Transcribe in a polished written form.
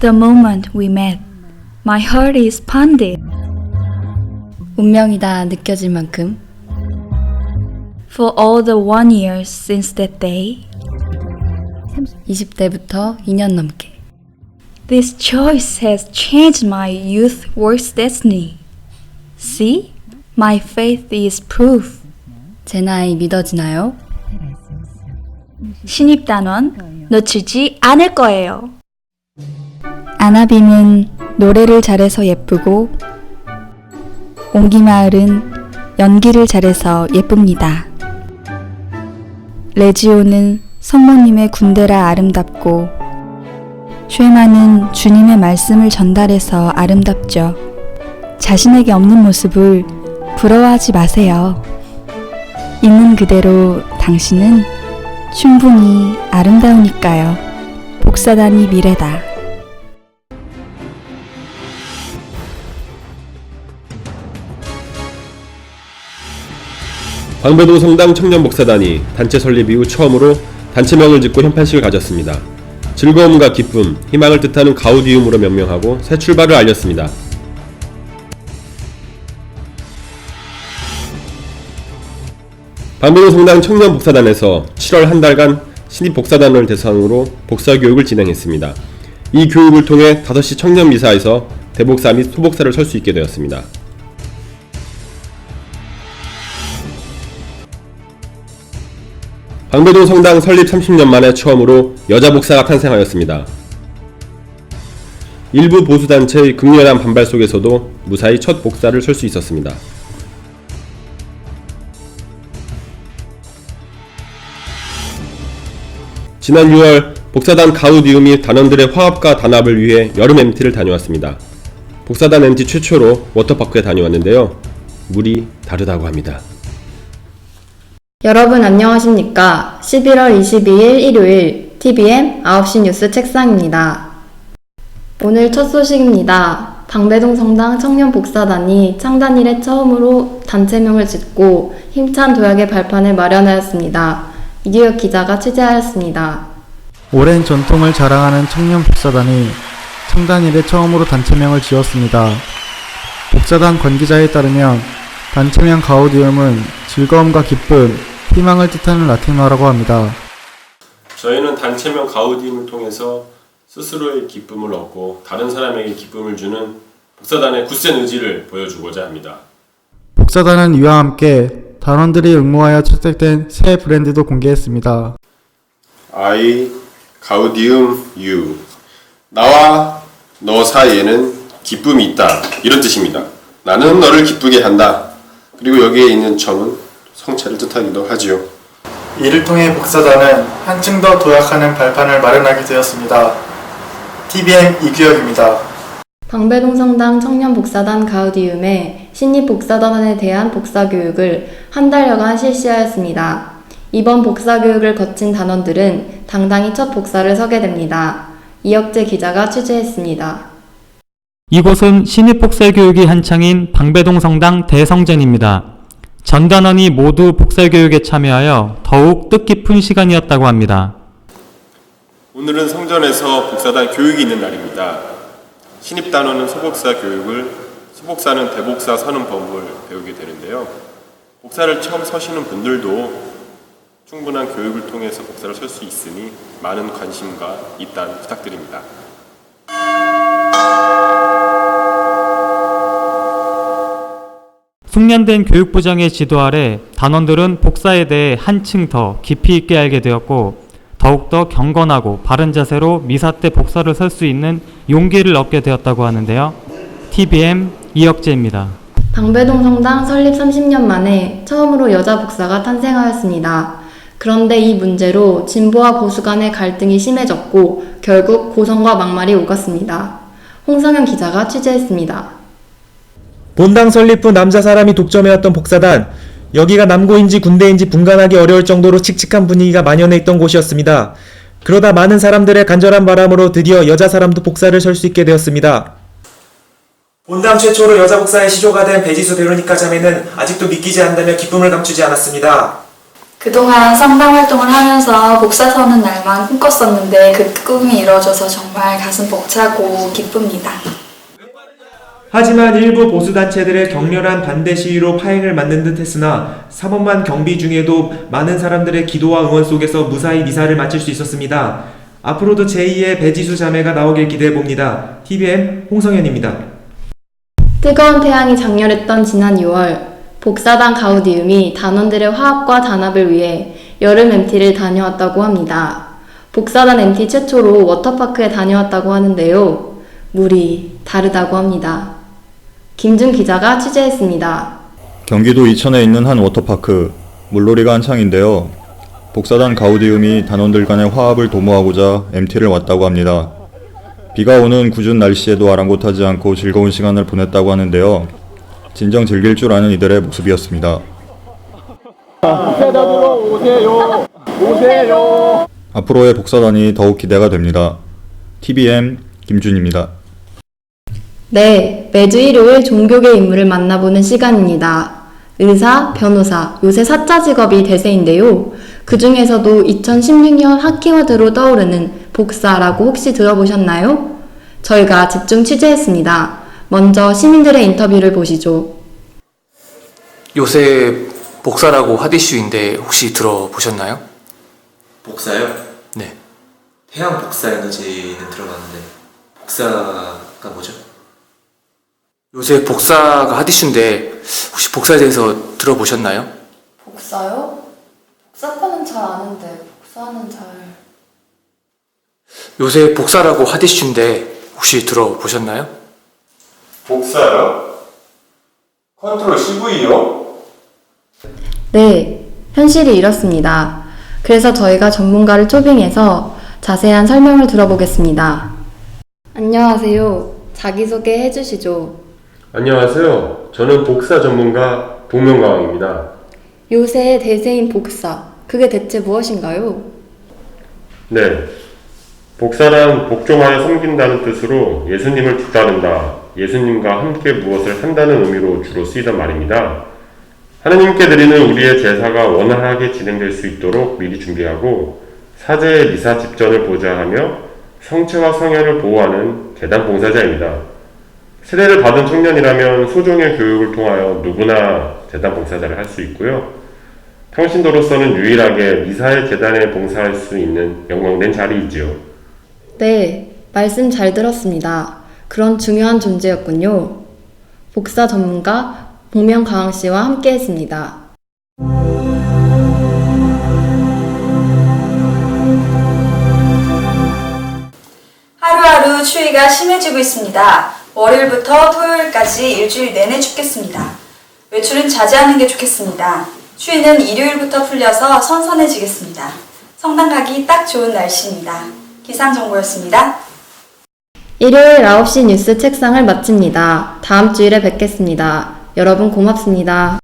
The moment we met, my heart is pounded. 운명이다 느껴질 만큼 For all the 1 year since that day, 20대부터 2년 넘게 this choice has changed my youth work's destiny. See, my faith is proof. 제 나이 믿어지나요? 신입단원 놓치지 않을 거예요. 아나비는 노래를 잘해서 예쁘고 옹기마을은 연기를 잘해서 예쁩니다. 레지오는 성모님의 군대라 아름답고 쉐마는 주님의 말씀을 전달해서 아름답죠. 자신에게 없는 모습을 부러워하지 마세요. 있는 그대로 당신은 충분히 아름다우니까요. 복사단이 미래다. 방배동 성당 청년복사단이 단체 설립 이후 처음으로 단체명을 짓고 현판식을 가졌습니다. 즐거움과 기쁨, 희망을 뜻하는 가우디움으로 명명하고 새 출발을 알렸습니다. 방배동 성당 청년복사단에서 7월 한 달간 신입 복사단을 대상으로 복사교육을 진행했습니다. 이 교육을 통해 5시 청년미사에서 대복사 및 소복사를 설 수 있게 되었습니다. 방배동 성당 설립 30년 만에 처음으로 여자 복사가 탄생하였습니다. 일부 보수단체의 극렬한 반발 속에서도 무사히 첫 복사를 설 수 있었습니다. 지난 6월 복사단 가우디움이 단원들의 화합과 단합을 위해 여름 MT를 다녀왔습니다. 복사단 MT 최초로 워터파크에 다녀왔는데요. 물이 다르다고 합니다. 여러분 안녕하십니까? 11월 22일 일요일 TBM 9시 뉴스 책상입니다. 오늘 첫 소식입니다. 방배동 성당 청년복사단이 창단 이래 처음으로 단체명을 짓고 힘찬 도약의 발판을 마련하였습니다. 이규혁 기자가 취재하였습니다. 오랜 전통을 자랑하는 청년복사단이 창단 이래 처음으로 단체명을 지었습니다. 복사단 관계자에 따르면 단체명 가우디움은 즐거움과 기쁨, 희망을 뜻하는 라틴어라고 합니다. 저희는 단체명 가우디움을 통해서 스스로의 기쁨을 얻고 다른 사람에게 기쁨을 주는 복사단의 굳센 의지를 보여주고자 합니다. 복사단은 이와 함께 단원들이 응모하여 채택된 새 브랜드도 공개했습니다. I, 가우디움, you. 나와 너 사이에는 기쁨이 있다. 이런 뜻입니다. 나는 너를 기쁘게 한다. 그리고 여기에 있는 점은 성체를 뜻하기도 하지요. 이를 통해 복사단은 한층 더 도약하는 발판을 마련하게 되었습니다. TBM 이규혁입니다. 방배동 성당 청년복사단 가우디움의 신입 복사단에 대한 복사교육을 한 달여간 실시하였습니다. 이번 복사교육을 거친 단원들은 당당히 첫 복사를 서게 됩니다. 이혁재 기자가 취재했습니다. 이곳은 신입 복사 교육이 한창인 방배동 성당 대성전입니다. 전 단원이 모두 복사 교육에 참여하여 더욱 뜻깊은 시간이었다고 합니다. 오늘은 성전에서 복사단 교육이 있는 날입니다. 신입 단원은 소복사 교육을, 소복사는 대복사 서는 법을 배우게 되는데요. 복사를 처음 서시는 분들도 충분한 교육을 통해서 복사를 설 수 있으니 많은 관심과 입단 부탁드립니다. 숙련된 교육부장의 지도 아래 단원들은 복사에 대해 한층 더 깊이 있게 알게 되었고 더욱더 경건하고 바른 자세로 미사 때 복사를 설 수 있는 용기를 얻게 되었다고 하는데요. TBM 이혁재입니다. 방배동 성당 설립 30년 만에 처음으로 여자 복사가 탄생하였습니다. 그런데 이 문제로 진보와 보수 간의 갈등이 심해졌고 결국 고성과 막말이 오갔습니다. 홍성현 기자가 취재했습니다. 본당 설립 후 남자 사람이 독점해왔던 복사단, 여기가 남고인지 군대인지 분간하기 어려울 정도로 칙칙한 분위기가 만연해 있던 곳이었습니다. 그러다 많은 사람들의 간절한 바람으로 드디어 여자 사람도 복사를 설 수 있게 되었습니다. 본당 최초로 여자 복사의 시조가 된 배지수 베로니카 자매는 아직도 믿기지 않는다며 기쁨을 감추지 않았습니다. 그동안 성당 활동을 하면서 복사 서는 날만 꿈꿨었는데 그 꿈이 이루어져서 정말 가슴 벅차고 기쁩니다. 하지만 일부 보수단체들의 격렬한 반대 시위로 파행을 맞는 듯 했으나 3원만 경비 중에도 많은 사람들의 기도와 응원 속에서 무사히 미사를 마칠 수 있었습니다. 앞으로도 제2의 배지수 자매가 나오길 기대해봅니다. TVN 홍성현입니다. 뜨거운 태양이 장렬했던 지난 6월, 복사단 가우디움이 단원들의 화합과 단합을 위해 여름 MT를 다녀왔다고 합니다. 복사단 MT 최초로 워터파크에 다녀왔다고 하는데요. 물이 다르다고 합니다. 김준 기자가 취재했습니다. 경기도 이천에 있는 한 워터파크, 물놀이가 한창인데요. 복사단 가우디움이 단원들 간의 화합을 도모하고자 MT를 왔다고 합니다. 비가 오는 궂은 날씨에도 아랑곳하지 않고 즐거운 시간을 보냈다고 하는데요. 진정 즐길 줄 아는 이들의 모습이었습니다. 앞으로의 복사단이 더욱 기대가 됩니다. TVN 김준입니다. 네, 매주 일요일 종교계 인물을 만나보는 시간입니다. 의사, 변호사, 요새 사자 직업이 대세인데요. 그 중에서도 2016년 핫키워드로 떠오르는 복사라고 혹시 들어보셨나요? 저희가 집중 취재했습니다. 먼저 시민들의 인터뷰를 보시죠. 요새 복사라고 핫 이슈인데 혹시 들어보셨나요? 복사요? 네. 태양 복사 에너지는 들어봤는데 복사가 뭐죠? 요새 복사가 핫 이슈인데 혹시 복사에 대해서 들어보셨나요? 복사요? 복사파는 잘 아는데 복사는 잘... 요새 복사라고 핫 이슈인데 혹시 들어보셨나요? 복사요? 컨트롤 CV요? 네, 현실이 이렇습니다. 그래서 저희가 전문가를 초빙해서 자세한 설명을 들어보겠습니다. 안녕하세요. 자기소개 해주시죠. 안녕하세요. 저는 복사 전문가 동명가왕입니다. 요새 대세인 복사, 그게 대체 무엇인가요? 네. 복사란 복종하여 섬긴다는 뜻으로 예수님을 뒤따른다, 예수님과 함께 무엇을 한다는 의미로 주로 쓰이던 말입니다. 하느님께 드리는 우리의 제사가 원활하게 진행될 수 있도록 미리 준비하고 사제의 미사 집전을 보좌하며 성체와 성현을 보호하는 재단 봉사자입니다. 세례를 받은 청년이라면 소종의 교육을 통하여 누구나 재단 봉사자를 할 수 있고요. 평신도로서는 유일하게 미사의 재단에 봉사할 수 있는 영광된 자리이지요. 네, 말씀 잘 들었습니다. 그런 중요한 존재였군요. 복사 전문가 복명가왕 씨와 함께 했습니다. 하루하루 추위가 심해지고 있습니다. 월요일부터 토요일까지 일주일 내내 춥겠습니다. 외출은 자제하는 게 좋겠습니다. 추위는 일요일부터 풀려서 선선해지겠습니다. 성당 가기 딱 좋은 날씨입니다. 기상정보였습니다. 일요일 9시 뉴스 책상을 마칩니다. 다음 주일에 뵙겠습니다. 여러분 고맙습니다.